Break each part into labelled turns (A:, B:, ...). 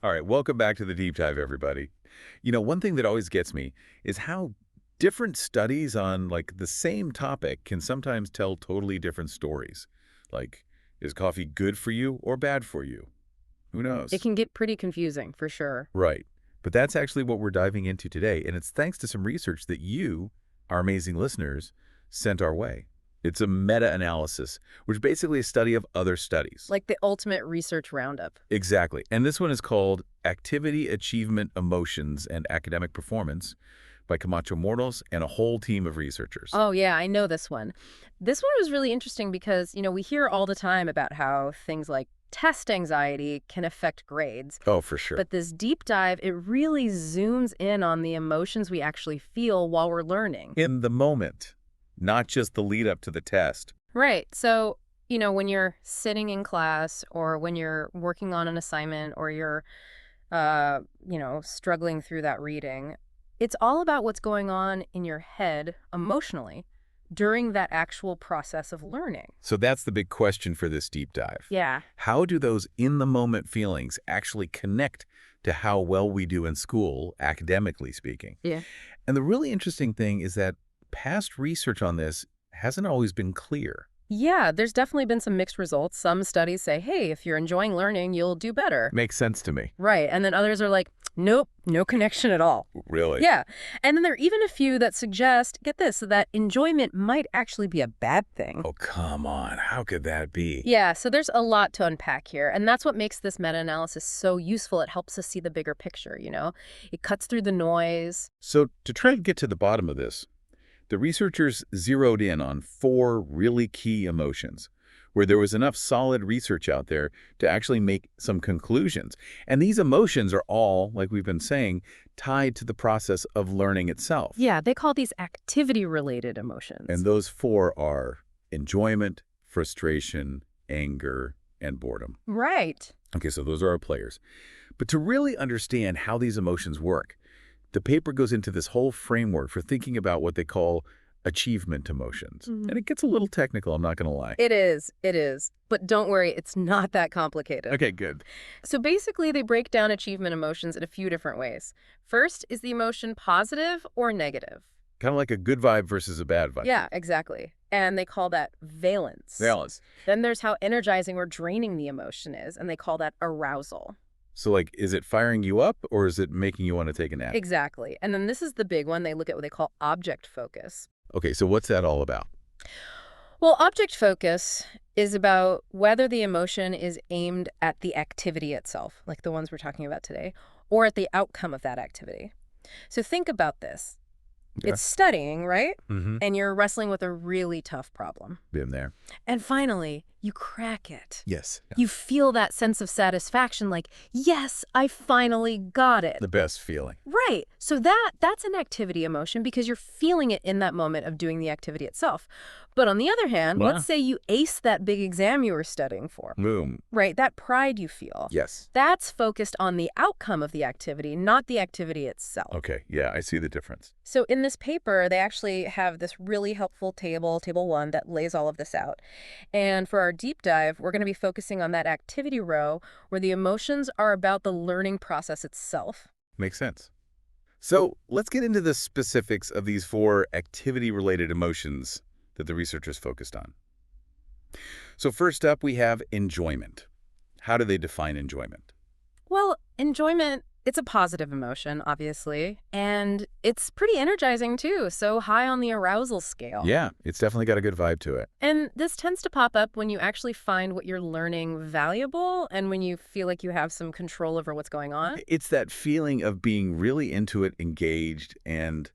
A: All right, welcome back to the deep dive, everybody. One thing that always gets me is how different studies on the same topic can sometimes tell totally different stories. Like, is coffee good for you or bad for you? Who
B: It
A: knows?
B: can get pretty confusing, for sure.
A: Right. But that's actually what we're diving into today, and it's thanks to some research that you, our amazing listeners, sent our way. It's a meta-analysis, which is basically a study of other studies.
B: Like the ultimate research roundup.
A: Exactly. And this one is called Activity, Achievement, Emotions, and Academic Performance by Camacho Mortals and a whole team of researchers.
B: Oh, yeah, I know this one. This one was really interesting because, we hear all the time about how things like test anxiety can affect grades.
A: Oh, for sure.
B: But this deep dive, it really zooms in on the emotions we actually feel while we're learning.
A: In the moment, not just the lead up to the test.
B: Right. So, when you're sitting in class or when you're working on an assignment or you're, struggling through that reading, it's all about what's going on in your head emotionally during that actual process of learning.
A: So that's the big question for this deep dive.
B: Yeah.
A: How do those in-the-moment feelings actually connect to how well we do in school, academically speaking?
B: Yeah.
A: And the really interesting thing is that past research on this hasn't always been clear.
B: Yeah, there's definitely been some mixed results. Some studies say, hey, if you're enjoying learning, you'll do better.
A: Makes sense to me.
B: Right. And then others are like, nope, no connection at all.
A: Really?
B: Yeah. And then there are even a few that suggest, get this, that enjoyment might actually be a bad thing.
A: Oh, come on. How could that be?
B: Yeah, so there's a lot to unpack here. And that's what makes this meta-analysis so useful. It helps us see the bigger picture. It cuts through the noise.
A: So to try to get to the bottom of this, the researchers zeroed in on 4 really key emotions, where there was enough solid research out there to actually make some conclusions. And these emotions are all, like we've been saying, tied to the process of learning itself.
B: Yeah, they call these activity-related emotions.
A: And those 4 are enjoyment, frustration, anger, and boredom.
B: Right.
A: Okay, so those are our players. But to really understand how these emotions work, the paper goes into this whole framework for thinking about what they call achievement emotions.
B: Mhm.
A: And it gets a little technical, I'm not going to lie.
B: It is. It is. But don't worry, it's not that complicated.
A: Okay, good.
B: So basically, they break down achievement emotions in a few different ways. First, is the emotion positive or negative?
A: Kind of like a good vibe versus a bad vibe.
B: Yeah, exactly. And they call that valence.
A: Valence.
B: Then there's how energizing or draining the emotion is, and they call that arousal.
A: So is it firing you up or is it making you want to take a nap?
B: Exactly. And then this is the big one. They look at what they call object focus.
A: Okay, so what's that all about?
B: Well, object focus is about whether the emotion is aimed at the activity itself, like the ones we're talking about today, or at the outcome of that activity. So think about this.
A: Yeah.
B: It's studying, right?
A: Mm-hmm.
B: And you're wrestling with a really tough problem.
A: Been there.
B: And finally, you crack it.
A: Yes.
B: You feel that sense of satisfaction like, yes, I finally got it.
A: The best feeling.
B: Right. So that's an activity emotion because you're feeling it in that moment of doing the activity itself. But on the other hand,
A: Wow.
B: let's say you ace that big exam you were studying for,
A: Boom.
B: right? That pride you feel.
A: Yes.
B: That's focused on the outcome of the activity, not the activity itself.
A: Okay, yeah, I see the difference.
B: So in this paper, they actually have this really helpful table, table 1, that lays all of this out. And for our deep dive, we're going to be focusing on that activity row where the emotions are about the learning process itself.
A: Makes sense. So let's get into the specifics of these 4 activity-related emotions that the researchers focused on. So first up, we have enjoyment. How do they define enjoyment?
B: Well, enjoyment, it's a positive emotion, obviously, and it's pretty energizing too, so high on the arousal scale.
A: Yeah, it's definitely got a good vibe to it.
B: And this tends to pop up when you actually find what you're learning valuable and when you feel like you have some control over what's going on.
A: It's that feeling of being really into it, engaged, and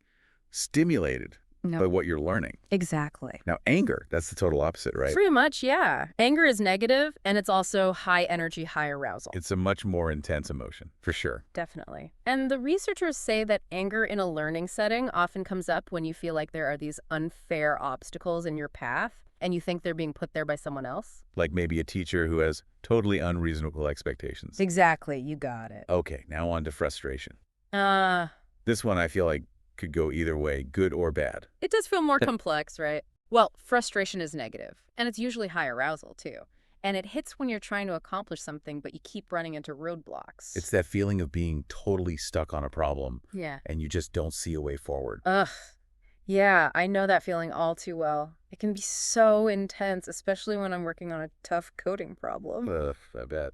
A: stimulated by what you're learning.
B: Exactly.
A: Now, anger, that's the total opposite, right?
B: Pretty much, yeah. Anger is negative, and it's also high energy, high arousal.
A: It's a much more intense emotion, for sure.
B: Definitely. And the researchers say that anger in a learning setting often comes up when you feel like there are these unfair obstacles in your path, and you think they're being put there by someone else.
A: Like maybe a teacher who has totally unreasonable expectations.
B: Exactly, you got it.
A: Okay, now on to frustration.
B: Uh,
A: This one I feel like could go either way, good or bad.
B: it does feel more complex, right? Well, frustration is negative, and it's usually high arousal, too. And it hits when you're trying to accomplish something, but you keep running into roadblocks.
A: It's that feeling of being totally stuck on a problem
B: Yeah.
A: and you just don't see a way forward.
B: Ugh. Yeah, I know that feeling all too well. It can be so intense, especially when I'm working on a tough coding problem.
A: Ugh, I bet.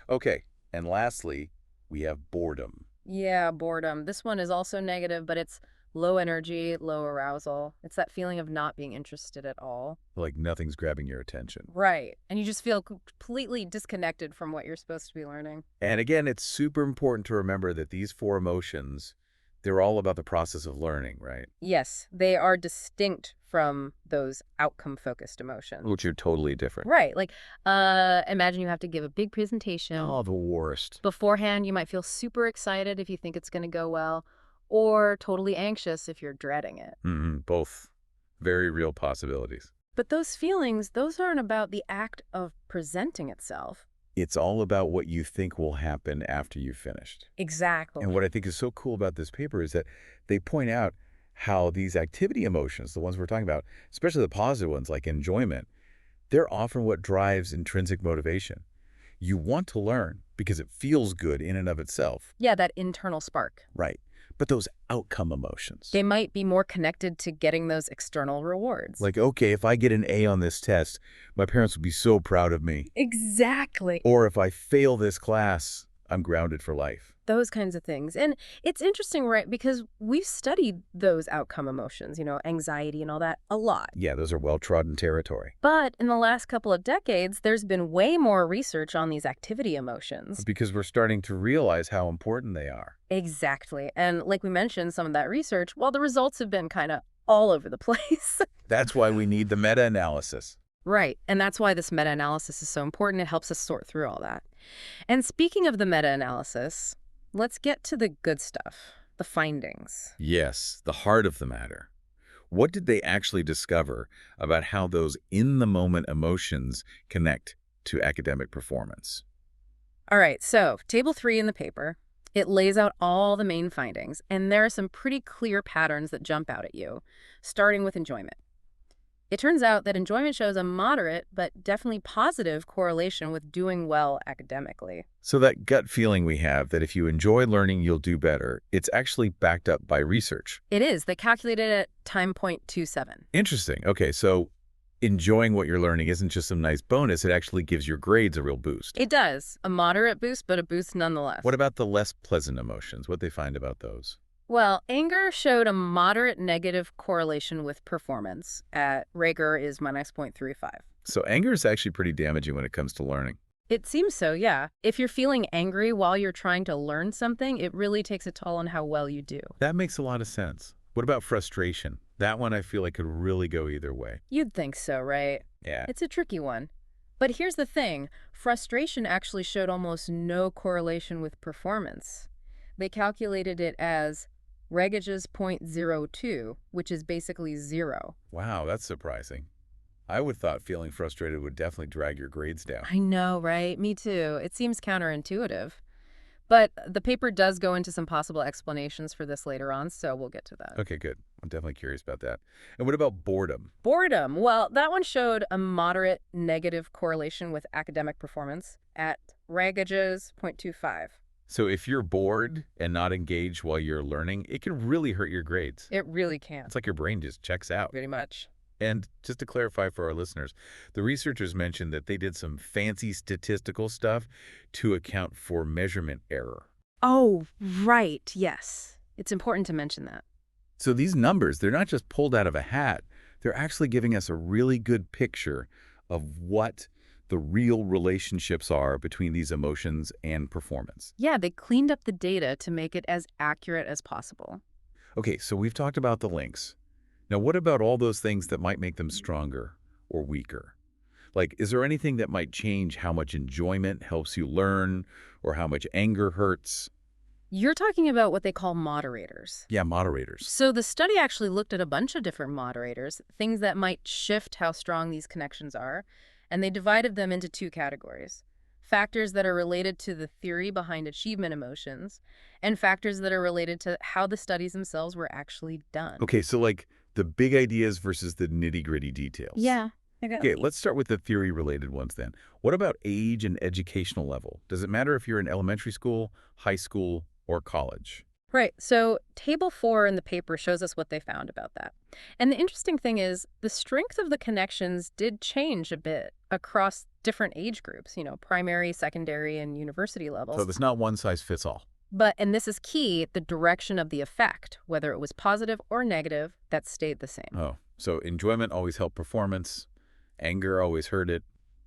A: Okay, and lastly, we have boredom.
B: Yeah, boredom. This one is also negative, but it's low energy, low arousal. It's that feeling of not being interested at all.
A: Like nothing's grabbing your attention.
B: Right. And you just feel completely disconnected from what you're supposed to be learning.
A: And again, it's super important to remember that these four emotions, they're all about the process of learning, right?
B: Yes, they are distinct from those outcome-focused emotions.
A: Which are totally different.
B: Right. Like, imagine you have to give a big presentation.
A: Oh, the worst.
B: Beforehand, you might feel super excited if you think it's going to go well, or totally anxious if you're dreading it.
A: Both very real possibilities.
B: But those feelings, those aren't about the act of presenting itself.
A: It's all about what you think will happen after you've finished.
B: Exactly.
A: And what I think is so cool about this paper is that they point out how these activity emotions, the ones we're talking about, especially the positive ones like enjoyment, they're often what drives intrinsic motivation. You want to learn because it feels good in and of itself.
B: Yeah, that internal spark.
A: Right. But those outcome emotions.
B: They might be more connected to getting those external rewards.
A: Like, okay, if I get an A on this test, my parents would be so proud of me.
B: Exactly.
A: Or if I fail this class, I'm grounded for life.
B: Those kinds of things. And it's interesting, right? Because we've studied those outcome emotions, anxiety and all that, a lot.
A: Yeah, those are well-trodden territory.
B: But in the last couple of decades, there's been way more research on these activity emotions.
A: Because we're starting to realize how important they are.
B: Exactly. And like we mentioned, some of that research, well, the results have been kind of all over the place.
A: That's why we need the meta-analysis.
B: Right. And that's why this meta-analysis is so important. It helps us sort through all that. And speaking of the meta-analysis, let's get to the good stuff, the findings.
A: Yes, the heart of the matter. What did they actually discover about how those in-the-moment emotions connect to academic performance?
B: All right, so Table 3 in the paper, it lays out all the main findings, and there are some pretty clear patterns that jump out at you, starting with enjoyment. It turns out that enjoyment shows a moderate but definitely positive correlation with doing well academically.
A: So that gut feeling we have that if you enjoy learning, you'll do better, it's actually backed up by research.
B: It is. They calculated it at time point 27.
A: Interesting. Okay, so enjoying what you're learning isn't just some nice bonus, it actually gives your grades a real boost.
B: It does. A moderate boost, but a boost nonetheless.
A: What about the less pleasant emotions? What'd they find about those?
B: Well, anger showed a moderate negative correlation with performance. At Rager is -0.35.
A: So anger is actually pretty damaging when it comes to learning.
B: It seems so, yeah. If you're feeling angry while you're trying to learn something, it really takes a toll on how well you do.
A: That makes a lot of sense. What about frustration? That one I feel like could really go either way.
B: You'd think so, right?
A: Yeah.
B: It's a tricky one. But here's the thing. Frustration actually showed almost no correlation with performance. They calculated it as Regage's 0.02, which is basically 0.
A: Wow, that's surprising. I would thought feeling frustrated would definitely drag your grades down.
B: I know, right? Me too. It seems counterintuitive. But the paper does go into some possible explanations for this later on, so we'll get to that.
A: Okay, good. I'm definitely curious about that. And what about boredom?
B: Boredom. Well, that one showed a moderate negative correlation with academic performance at Regage's 0.25.
A: So if you're bored and not engaged while you're learning, it can really hurt your grades.
B: It really can.
A: It's like your brain just checks out.
B: Pretty much.
A: And just to clarify for our listeners, the researchers mentioned that they did some fancy statistical stuff to account for measurement error.
B: Oh, right. Yes. It's important to mention that.
A: So these numbers, they're not just pulled out of a hat. They're actually giving us a really good picture of what the real relationships are between these emotions and performance.
B: Yeah, they cleaned up the data to make it as accurate as possible.
A: Okay, so we've talked about the links. Now, what about all those things that might make them stronger or weaker? Like, is there anything that might change how much enjoyment helps you learn or how much anger hurts?
B: You're talking about what they call moderators.
A: Yeah, moderators.
B: So the study actually looked at a bunch of different moderators, things that might shift how strong these connections are, and they divided them into two categories. Factors that are related to the theory behind achievement emotions, and factors that are related to how the studies themselves were actually done.
A: Okay, so like the big ideas versus the nitty-gritty details.
B: Yeah.
A: Okay, let's start with the theory-related ones then. What about age and educational level? Does it matter if you're in elementary school, high school, or college?
B: Right. So table 4 in the paper shows us what they found about that. And the interesting thing is the strength of the connections did change a bit across different age groups, primary, secondary, and university
A: So
B: levels.
A: there's not one size fits all.
B: But, and this is key, the direction of the effect, whether it was positive or negative, that stayed the same.
A: Oh, so enjoyment always helped performance, anger always hurt it,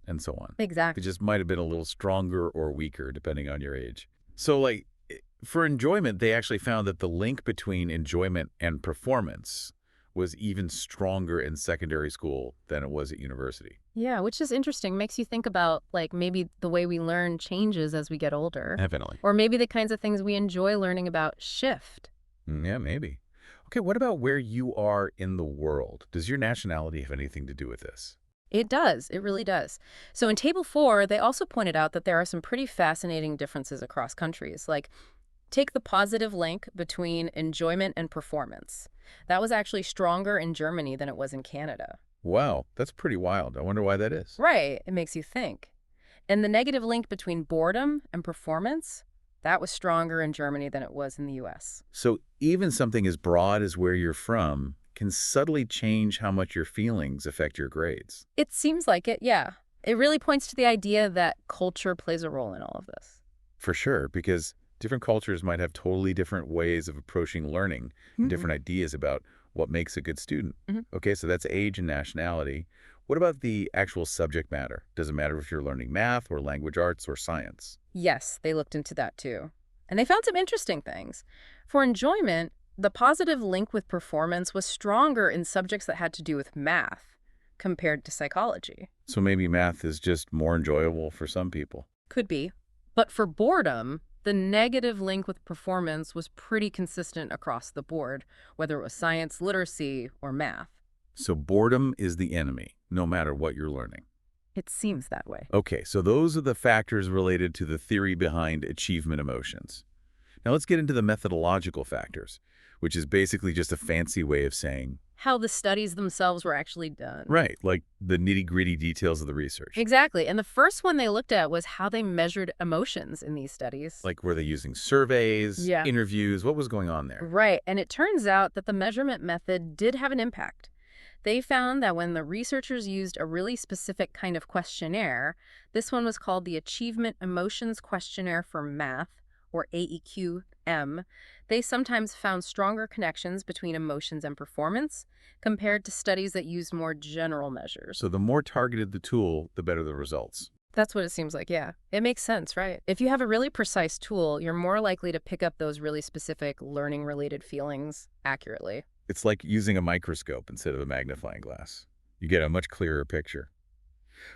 A: and so on. It
B: Exactly.
A: just might have been a little stronger or weaker depending on your age. So for enjoyment, they actually found that the link between enjoyment and performance was even stronger in secondary school than it was at university.
B: Yeah, which is interesting. Makes you think about like maybe the way we learn changes as we get older.
A: Definitely.
B: Or maybe the kinds of things we enjoy learning about shift.
A: Yeah, maybe. Okay, what about where you are in the world? Does your nationality have anything to do with this?
B: It does. It really does. So in Table 4, they also pointed out that there are some pretty fascinating differences across countries. Like, take the positive link between enjoyment and performance. That was actually stronger in Germany than it was in Canada.
A: Wow, that's pretty wild. I wonder why that is.
B: Right. It makes you think. And the negative link between boredom and performance, that was stronger in Germany than it was in the US.
A: So even something as broad as where you're from can subtly change how much your feelings affect your grades.
B: It seems like it, yeah. It really points to the idea that culture plays a role in all of this.
A: For sure, because different cultures might have totally different ways of approaching learning and different ideas about what makes a good student.
B: Mhm.
A: Okay, so that's age and nationality. What about the actual subject matter? Does it matter if you're learning math or language arts or science?
B: Yes, they looked into that too. And they found some interesting things. For enjoyment, the positive link with performance was stronger in subjects that had to do with math compared to psychology.
A: So maybe math is just more enjoyable for some people.
B: Could be. But for boredom, the negative link with performance was pretty consistent across the board, whether it was science, literacy, or math.
A: So boredom is the enemy, no matter what you're learning.
B: It seems that way.
A: Okay, so those are the factors related to the theory behind achievement emotions. Now let's get into the methodological factors, which is basically just a fancy way of saying,
B: How the studies themselves were actually done.
A: right, like the nitty-gritty details of the research.
B: Exactly. And the first one they looked at was how they measured emotions in these studies.
A: Like were they using surveys,
B: Yeah.
A: interviews, what was going on there?
B: Right. And it turns out that the measurement method did have an impact. They found that when the researchers used a really specific kind of questionnaire, this one was called the Achievement Emotions Questionnaire for Math, or AEQ-M, they sometimes found stronger connections between emotions and performance compared to studies that used more general measures.
A: So the more targeted the tool, the better the results.
B: That's what it seems like, yeah. It makes sense, right? If you have a really precise tool, you're more likely to pick up those really specific learning-related feelings accurately.
A: It's like using a microscope instead of a magnifying glass. You get a much clearer picture.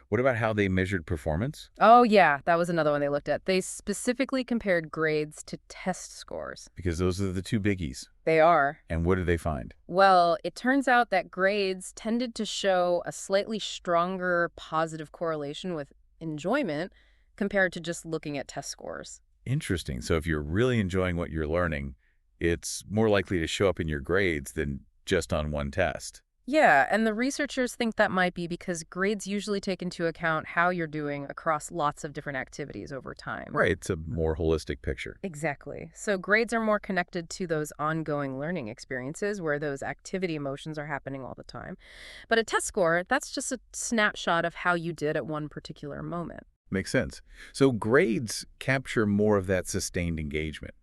A: What about how they measured performance?
B: Oh, yeah, that was another one they looked at. They specifically compared grades to test scores.
A: Because those are the two biggies.
B: They are.
A: And what did they find?
B: Well, it turns out that grades tended to show a slightly stronger positive correlation with enjoyment compared to just looking at test scores.
A: Interesting. So if you're really enjoying what you're learning, it's more likely to show up in your grades than just on one test.
B: Yeah, and the researchers think that might be because grades usually take into account how you're doing across lots of different activities over time.
A: Right. It's a more holistic picture.
B: Exactly. So grades are more connected to those ongoing learning experiences where those activity emotions are happening all the time. But a test score, that's just a snapshot of how you did at one particular moment.
A: Makes sense. So grades capture more of that sustained engagement.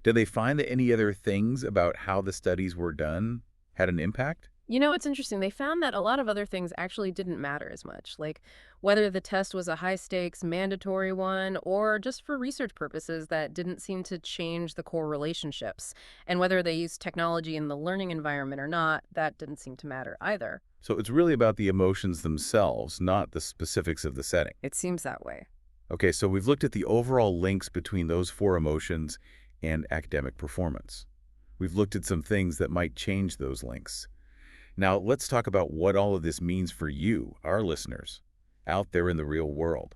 A: Did they find that any other things about how the studies were done had an impact?
B: You know, it's interesting. They found that a lot of other things actually didn't matter as much, like whether the test was a high-stakes, mandatory one, or just for research purposes that didn't seem to change the core relationships. And whether they used technology in the learning environment or not, that didn't seem to matter either.
A: So it's really about the emotions themselves, not the specifics of the setting.
B: It seems that way.
A: Okay, so we've looked at the overall links between those four emotions and academic performance. We've looked at some things that might change those links. Now, let's talk about what all of this means for you, our listeners, out there in the real world.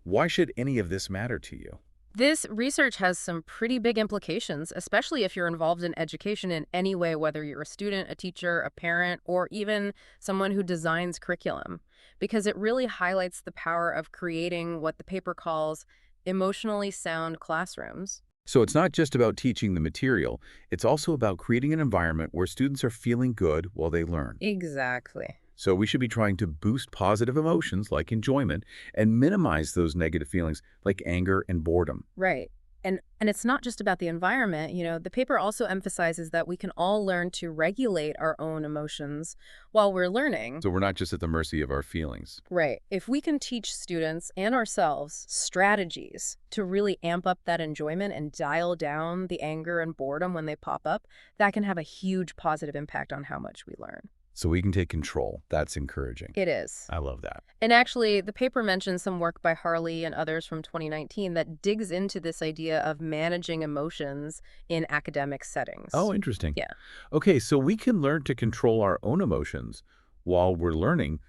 A: Why should any of this matter to you?
B: This research has some pretty big implications, especially if you're involved in education in any way, whether you're a student, a teacher, a parent, or even someone who designs curriculum, because it really highlights the power of creating what the paper calls emotionally sound classrooms.
A: So it's not just about teaching the material, it's also about creating an environment where students are feeling good while they learn.
B: Exactly.
A: So we should be trying to boost positive emotions like enjoyment and minimize those negative feelings like anger and boredom.
B: Right. And it's not just about the environment, the paper also emphasizes that we can all learn to regulate our own emotions while we're learning.
A: So we're not just at the mercy of our feelings.
B: Right. If we can teach students and ourselves strategies to really amp up that enjoyment and dial down the anger and boredom when they pop up, that can have a huge positive impact on how much we learn.
A: So we can take control. That's encouraging.
B: It is.
A: I love that.
B: And actually, the paper mentions some work by Harley and others from 2019 that digs into this idea of managing emotions in academic settings.
A: Oh, interesting.
B: Yeah.
A: Okay, so we can learn to control our own emotions while we're learning.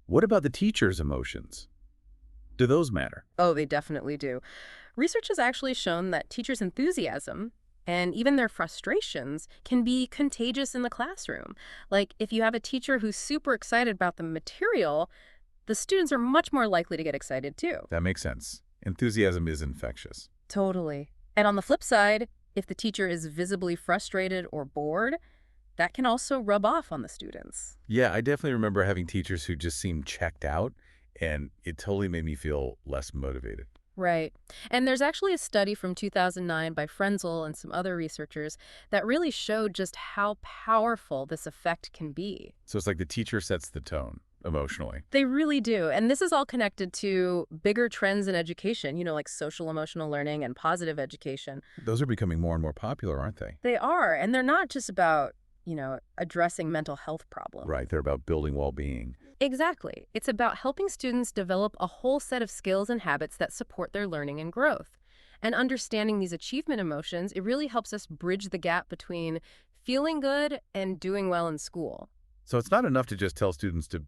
A: What about the teacher's emotions? Do those matter?
B: Oh, they definitely do. Research has actually shown that teachers' enthusiasm and even their frustrations can be contagious in the classroom. Like, if you have a teacher who's super excited about the material, the students are much more likely to get excited too.
A: That makes sense. Enthusiasm is infectious.
B: Totally. And on the flip side, if the teacher is visibly frustrated or bored, that can also rub off on the students.
A: Yeah, I definitely remember having teachers who just seemed checked out, and it totally made me feel less motivated.
B: Right. And there's actually a study from 2009 by Frenzel and some other researchers that really showed just how powerful this effect can be.
A: So it's like the teacher sets the tone emotionally.
B: They really do. And this is all connected to bigger trends in education, like social emotional learning and positive education.
A: Those are becoming more and more popular, aren't they?
B: They are. And they're not just about, addressing mental health problems.
A: Right, they're about building well-being.
B: Exactly. It's about helping students develop a whole set of skills and habits that support their learning and growth. And understanding these achievement emotions, it really helps us bridge the gap between feeling good and doing well in school.
A: So it's not enough to just tell students to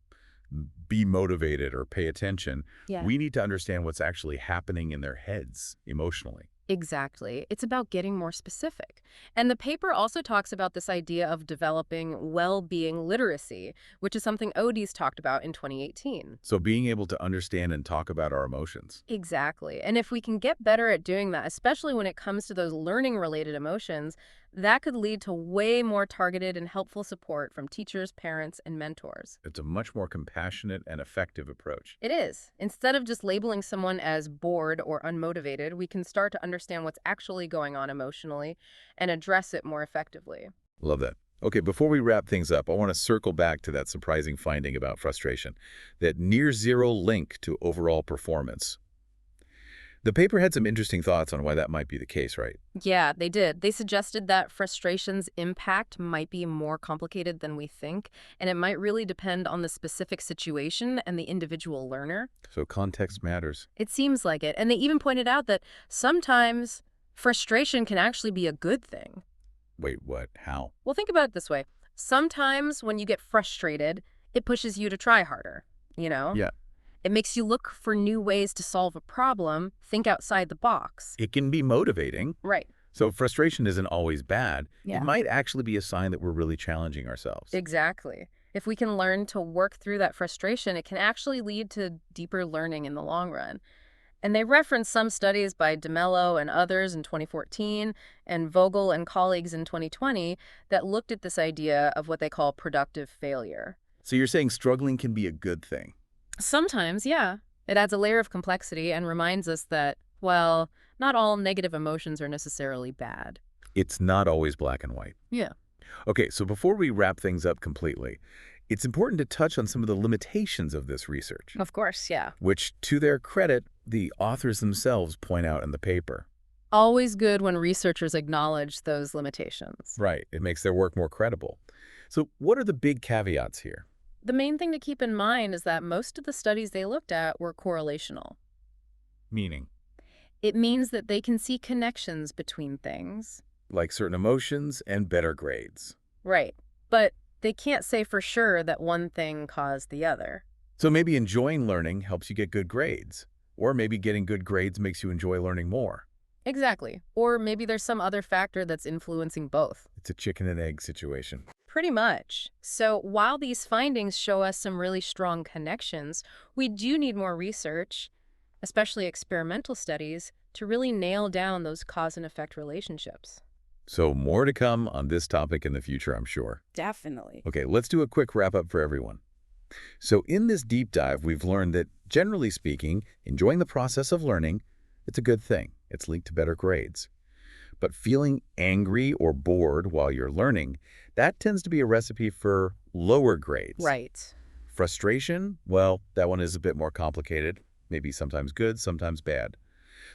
A: be motivated or pay attention.
B: Yeah.
A: We need to understand what's actually happening in their heads emotionally.
B: Exactly. It's about getting more specific. And the paper also talks about this idea of developing well-being literacy, which is something Odie's talked about in 2018.
A: So being able to understand and talk about our emotions.
B: Exactly. And if we can get better at doing that, especially when it comes to those learning-related emotions, that could lead to way more targeted and helpful support from teachers, parents, and mentors.
A: It's a much more compassionate and effective approach.
B: It is. Instead of just labeling someone as bored or unmotivated, we can start to understand what's actually going on emotionally and address it more effectively.
A: Love that. Okay, before we wrap things up, I want to circle back to that surprising finding about frustration, that near zero link to overall performance. The paper had some interesting thoughts on why that might be the case, right?
B: Yeah, they did. They suggested that frustration's impact might be more complicated than we think, and it might really depend on the specific situation and the individual learner.
A: So context matters.
B: It seems like it. And they even pointed out that sometimes frustration can actually be a good thing.
A: Wait, what? How?
B: Well, think about it this way. Sometimes when you get frustrated, it pushes you to try harder.
A: Yeah.
B: It makes you look for new ways to solve a problem, think outside the box.
A: It can be motivating.
B: Right.
A: So frustration isn't always bad.
B: Yeah.
A: It might actually be a sign that we're really challenging ourselves.
B: Exactly. If we can learn to work through that frustration, it can actually lead to deeper learning in the long run. And they reference some studies by DeMello and others in 2014 and Vogel and colleagues in 2020 that looked at this idea of what they call productive failure.
A: So you're saying struggling can be a good thing?
B: Sometimes, yeah. It adds a layer of complexity and reminds us that, well, not all negative emotions are necessarily bad.
A: It's not always black and white.
B: Yeah.
A: Okay, so before we wrap things up completely, it's important to touch on some of the limitations of this research,
B: Of course, yeah.
A: which, to their credit, the authors themselves point out in the paper.
B: Always good when researchers acknowledge those limitations.
A: Right, it makes their work more credible. So what are the big caveats here?
B: The main thing to keep in mind is that most of the studies they looked at were correlational.
A: Meaning?
B: It means that they can see connections between things.
A: Like certain emotions and better grades.
B: Right. But they can't say for sure that one thing caused the other.
A: So maybe enjoying learning helps you get good grades. Or maybe getting good grades makes you enjoy learning more.
B: Exactly. Or maybe there's some other factor that's influencing both.
A: It's a chicken and egg situation.
B: Pretty much. So while these findings show us some really strong connections, we do need more research, especially experimental studies, to really nail down those cause and effect relationships.
A: So more to come on this topic in the future, I'm sure.
B: Definitely.
A: Okay, let's do a quick wrap-up for everyone. So in this deep dive, we've learned that, generally speaking, enjoying the process of learning, it's a good thing. It's linked to better grades. But feeling angry or bored while you're learning, that tends to be a recipe for lower grades.
B: Right.
A: Frustration, well, that one is a bit more complicated, maybe sometimes good, sometimes bad.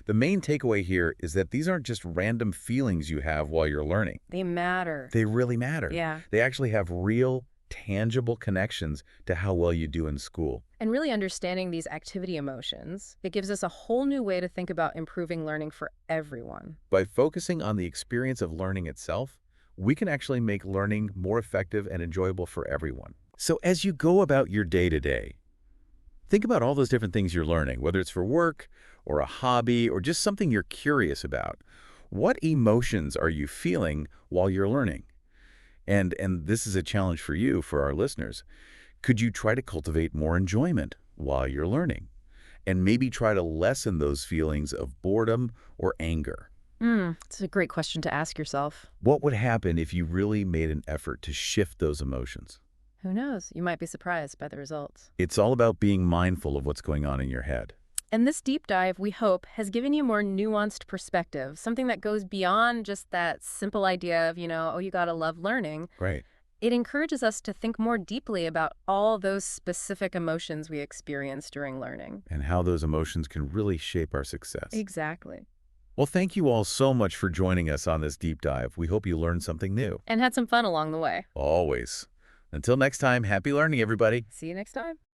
A: The main takeaway here is that these aren't just random feelings you have while you're learning.
B: They matter.
A: They really matter.
B: Yeah.
A: They actually have real, tangible connections to how well you do in school.
B: And really understanding these activity emotions, it gives us a whole new way to think about improving learning for everyone.
A: By focusing on the experience of learning itself, we can actually make learning more effective and enjoyable for everyone. So as you go about your day-to-day, think about all those different things you're learning, whether it's for work or a hobby or just something you're curious about. What emotions are you feeling while you're learning? And this is a challenge for you, for our listeners. Could you try to cultivate more enjoyment while you're learning? And maybe try to lessen those feelings of boredom or anger.
B: It's a great question to ask yourself.
A: What would happen if you really made an effort to shift those emotions?
B: Who knows? You might be surprised by the results.
A: It's all about being mindful of what's going on in your head.
B: And this deep dive, we hope, has given you more nuanced perspective, something that goes beyond just that simple idea of, oh, you gotta love learning.
A: Right.
B: It encourages us to think more deeply about all those specific emotions we experience during learning.
A: And how those emotions can really shape our success.
B: Exactly.
A: Well, thank you all so much for joining us on this deep dive. We hope you learned something new.
B: And had some fun along the way.
A: Always. Until next time, happy learning, everybody.
B: See you next time.